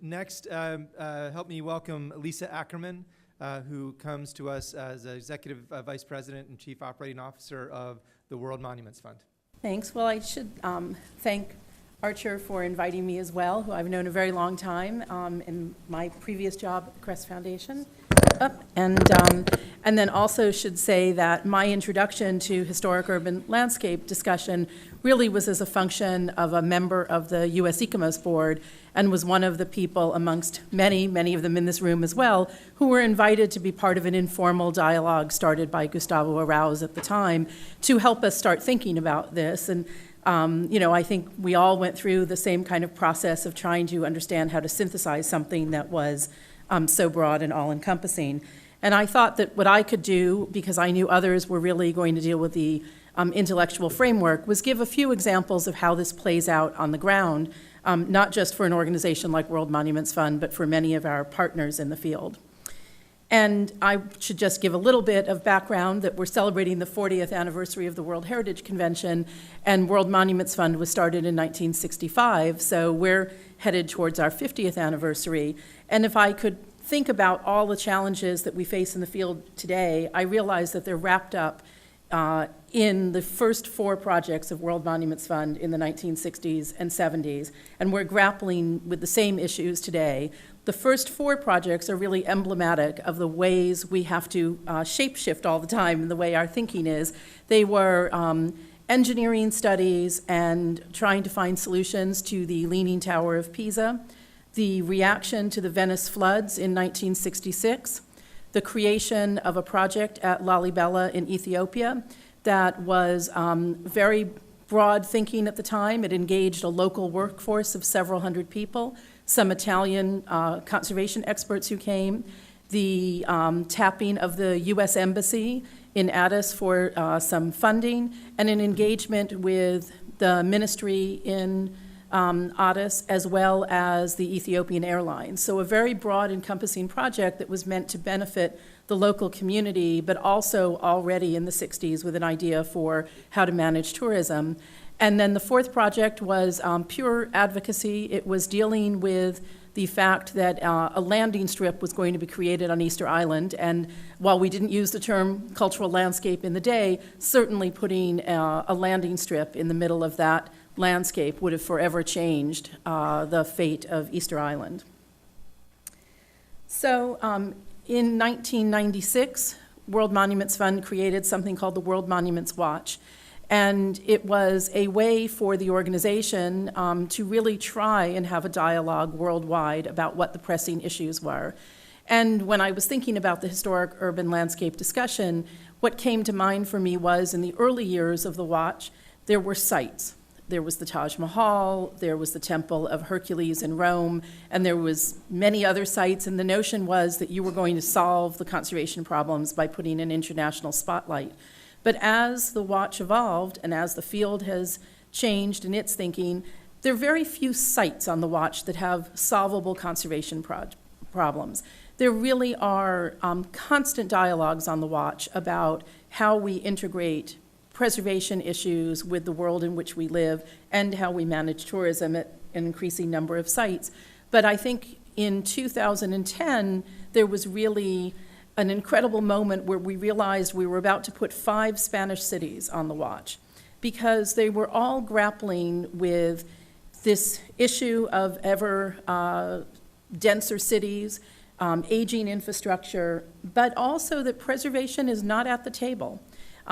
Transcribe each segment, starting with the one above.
Next, help me welcome Lisa Ackerman, who comes to us as Executive Vice President and Chief Operating Officer of the World Monuments Fund. Thanks. Well, I should thank Archer for inviting me as well, who I've known a very long time in my previous job at the Crest Foundation. And then also should say that my introduction to historic urban landscape discussion really was as a function of a member of the U.S. ECOMOS board, and was one of the people amongst many of them in this room as well, who were invited to be part of an informal dialogue started by Gustavo Arauz at the time to help us start thinking about this. And I think we all went through the same kind of process of trying to understand how to synthesize something that was so broad and all-encompassing. And I thought that what I could do, because I knew others were really going to deal with the intellectual framework, was give a few examples of how this plays out on the ground, not just for an organization like World Monuments Fund, but for many of our partners in the field. And I should just give a little bit of background that we're celebrating the 40th anniversary of the World Heritage Convention, and World Monuments Fund was started in 1965, so we're headed towards our 50th anniversary. And if I could think about all the challenges that we face in the field today, I realize that they're wrapped up in the first 4 projects of World Monuments Fund in the 1960s and 70s, and we're grappling with the same issues today. The first 4 projects are really emblematic of the ways we have to shape-shift all the time in the way our thinking is. They were engineering studies and trying to find solutions to the Leaning Tower of Pisa, the reaction to the Venice floods in 1966, the creation of a project at Lalibela in Ethiopia that was very broad thinking at the time. It engaged a local workforce of several hundred people, some Italian conservation experts who came, the tapping of the U.S. Embassy in Addis for some funding, and an engagement with the ministry in Addis, as well as the Ethiopian Airlines. So a very broad, encompassing project that was meant to benefit the local community, but also already in the 60s with an idea for how to manage tourism. And then the 4th project was pure advocacy. It was dealing with the fact that a landing strip was going to be created on Easter Island. And while we didn't use the term cultural landscape in the day, certainly putting a landing strip in the middle of that landscape would have forever changed the fate of Easter Island. So in 1996, World Monuments Fund created something called the World Monuments Watch. And it was a way for the organization to really try and have a dialogue worldwide about what the pressing issues were. And when I was thinking about the historic urban landscape discussion, what came to mind for me was in the early years of the watch, there were sites. There was the Taj Mahal, there was the Temple of Hercules in Rome, and there was many other sites, and the notion was that you were going to solve the conservation problems by putting an international spotlight. But as the watch evolved, and as the field has changed in its thinking, there are very few sites on the watch that have solvable conservation problems. There really are constant dialogues on the watch about how we integrate preservation issues with the world in which we live and how we manage tourism at an increasing number of sites. But I think in 2010, there was really an incredible moment where we realized we were about to put 5 Spanish cities on the watch because they were all grappling with this issue of ever denser cities, aging infrastructure, but also that preservation is not at the table.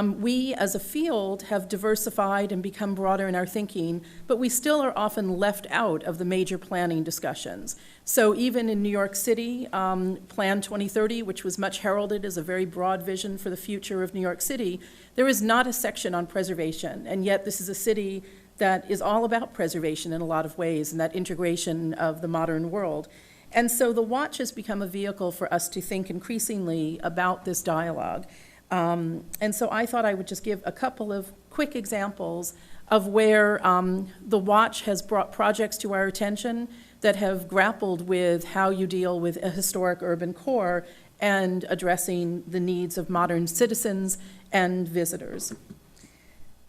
We, as a field, have diversified and become broader in our thinking, but we still are often left out of the major planning discussions. So even in New York City, Plan 2030, which was much heralded as a very broad vision for the future of New York City, there is not a section on preservation, and yet this is a city that is all about preservation in a lot of ways, and that integration of the modern world. And so the watch has become a vehicle for us to think increasingly about this dialogue. And so I thought I would just give a couple of quick examples of where the watch has brought projects to our attention that have grappled with how you deal with a historic urban core and addressing the needs of modern citizens and visitors.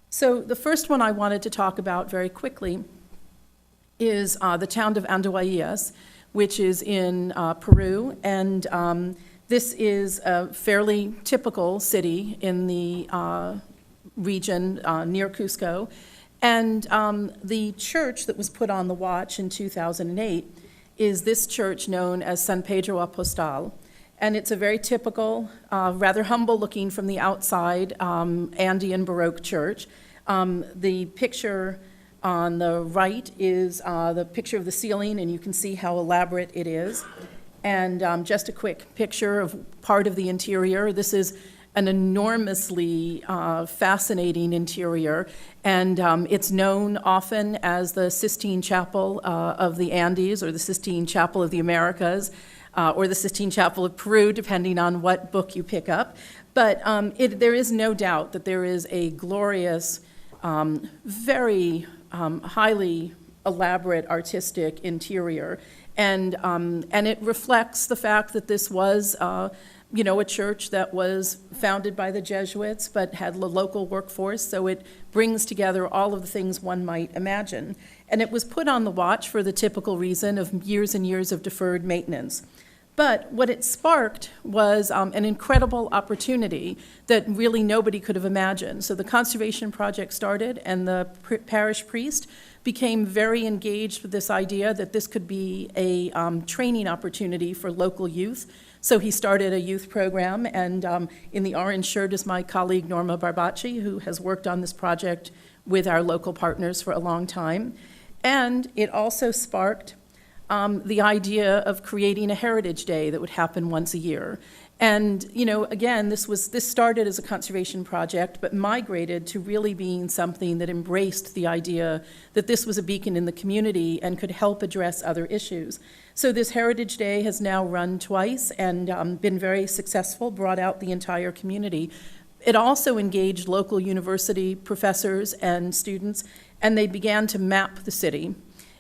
So the first one I wanted to talk about very quickly is the town of Andoaías, which is in Peru. And this is a fairly typical city in the region near Cusco. And the church that was put on the watch in 2008 is this church known as San Pedro Apostol. And it's a very typical, rather humble looking from the outside, Andean Baroque church. The picture on the right is the picture of the ceiling, and you can see how elaborate it is. And just a quick picture of part of the interior. This is an enormously fascinating interior, and it's known often as the Sistine Chapel of the Andes, or the Sistine Chapel of the Americas, or the Sistine Chapel of Peru, depending on what book you pick up. But there is no doubt that there is a glorious, very highly elaborate artistic interior. And it reflects the fact that this was a church that was founded by the Jesuits but had a local workforce, so it brings together all of the things one might imagine. And it was put on the watch for the typical reason of years and years of deferred maintenance. But what it sparked was an incredible opportunity that really nobody could have imagined. So the conservation project started, and the parish priest became very engaged with this idea that this could be a training opportunity for local youth. So he started a youth program, and in the orange shirt is my colleague Norma Barbacci, who has worked on this project with our local partners for a long time. And it also sparked the idea of creating a Heritage Day that would happen once a year. And, again, this started as a conservation project, but migrated to really being something that embraced the idea that this was a beacon in the community and could help address other issues. So this Heritage Day has now run twice and been very successful, brought out the entire community. It also engaged local university professors and students, and they began to map the city.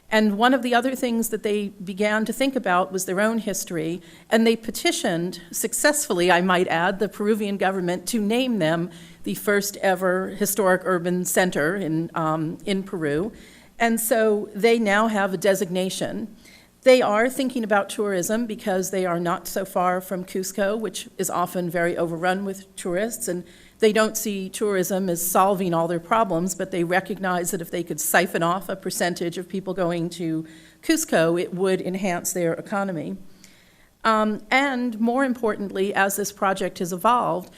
And one of the other things that they began to think about was their own history, and they petitioned, successfully I might add, the Peruvian government to name them the first ever historic urban center in Peru. And so they now have a designation. They are thinking about tourism because they are not so far from Cusco, which is often very overrun with tourists, and they don't see tourism as solving all their problems, but they recognize that if they could siphon off a percentage of people going to Cusco, it would enhance their economy. And more importantly, as this project has evolved,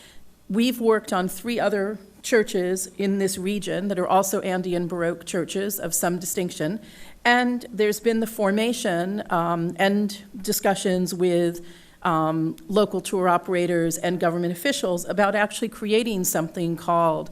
we've worked on 3 other churches in this region that are also Andean Baroque churches of some distinction. And there's been the formation and discussions with local tour operators and government officials about actually creating something called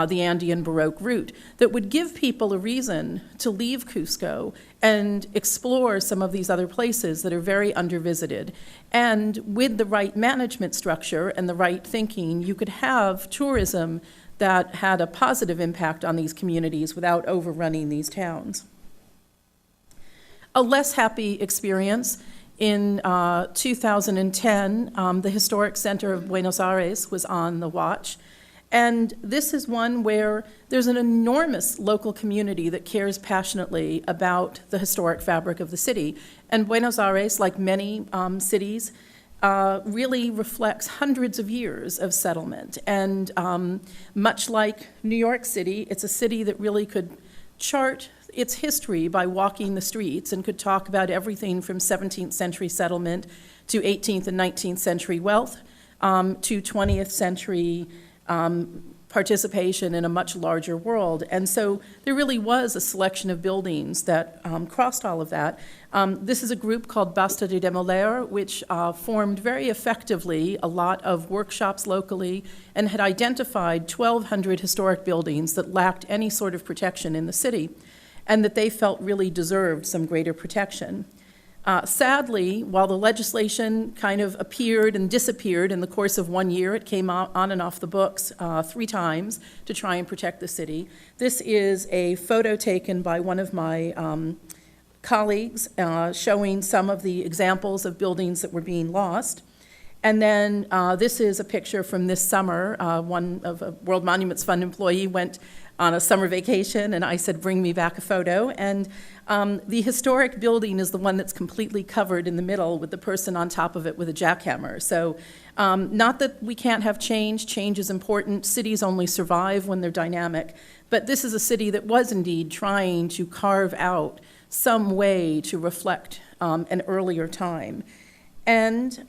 the Andean Baroque route that would give people a reason to leave Cusco and explore some of these other places that are very undervisited. And with the right management structure and the right thinking, you could have tourism that had a positive impact on these communities without overrunning these towns. A less happy experience. In 2010, the Historic Center of Buenos Aires was on the watch. And this is one where there's an enormous local community that cares passionately about the historic fabric of the city. And Buenos Aires, like many cities, really reflects hundreds of years of settlement. And much like New York City, it's a city that really could chart its history by walking the streets and could talk about everything from 17th century settlement to 18th and 19th century wealth to 20th century participation in a much larger world. And so there really was a selection of buildings that crossed all of that. This is a group called Basta de Demoler, which formed very effectively a lot of workshops locally and had identified 1,200 historic buildings that lacked any sort of protection in the city, and that they felt really deserved some greater protection. Sadly, while the legislation kind of appeared and disappeared in the course of 1 year, it came on and off the books 3 times to try and protect the city. This is a photo taken by one of my colleagues showing some of the examples of buildings that were being lost. And then this is a picture from this summer. One of a World Monuments Fund employee went on a summer vacation, and I said, bring me back a photo. And the historic building is the one that's completely covered in the middle with the person on top of it with a jackhammer. So not that we can't have change. Change is important. Cities only survive when they're dynamic. But this is a city that was indeed trying to carve out some way to reflect an earlier time. And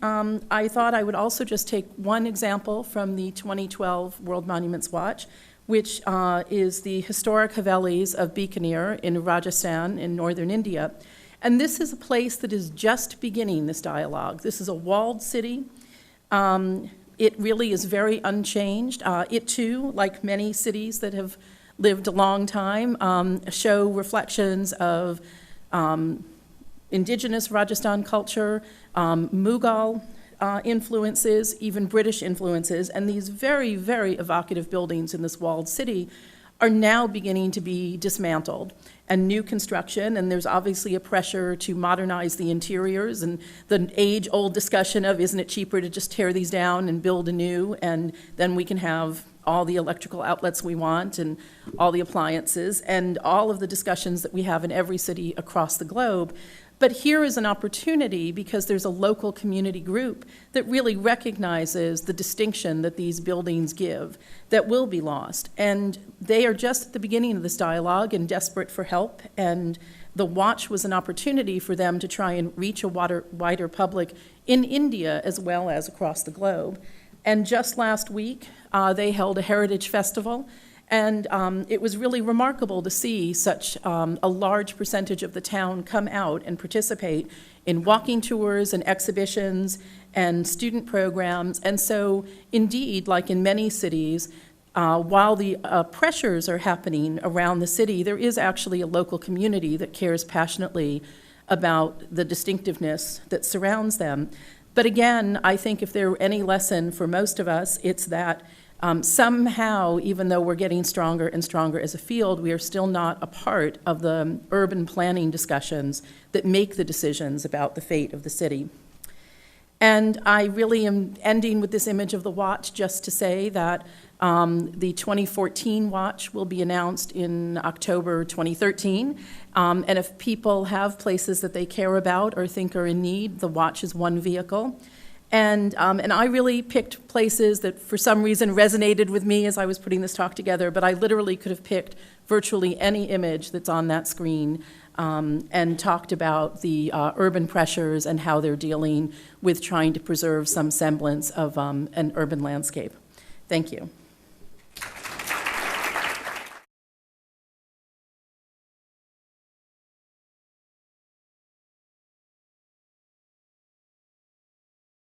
I thought I would also just take one example from the 2012 World Monuments Watch, which is the historic Havelis of Bikaner in Rajasthan in northern India. And this is a place that is just beginning this dialogue. This is a walled city. It really is very unchanged. It too, like many cities that have lived a long time, show reflections of indigenous Rajasthan culture, Mughal influences, even British influences, and these very, very evocative buildings in this walled city are now beginning to be dismantled, and new construction, and there's obviously a pressure to modernize the interiors, and the age-old discussion of isn't it cheaper to just tear these down and build anew, and then we can have all the electrical outlets we want and all the appliances, and all of the discussions that we have in every city across the globe. But here is an opportunity because there's a local community group that really recognizes the distinction that these buildings give that will be lost. And they are just at the beginning of this dialogue and desperate for help. And the watch was an opportunity for them to try and reach a wider public in India as well as across the globe. And just last week, they held a heritage festival. And it was really remarkable to see such a large percentage of the town come out and participate in walking tours and exhibitions and student programs. And so, indeed, like in many cities, while the pressures are happening around the city, there is actually a local community that cares passionately about the distinctiveness that surrounds them. But again, I think if there were any lesson for most of us, it's that somehow, even though we're getting stronger and stronger as a field, we are still not a part of the urban planning discussions that make the decisions about the fate of the city. And I really am ending with this image of the watch just to say that the 2014 watch will be announced in October 2013. And if people have places that they care about or think are in need, the watch is one vehicle. And I really picked places that for some reason resonated with me as I was putting this talk together, but I literally could have picked virtually any image that's on that screen and talked about the urban pressures and how they're dealing with trying to preserve some semblance of an urban landscape. Thank you.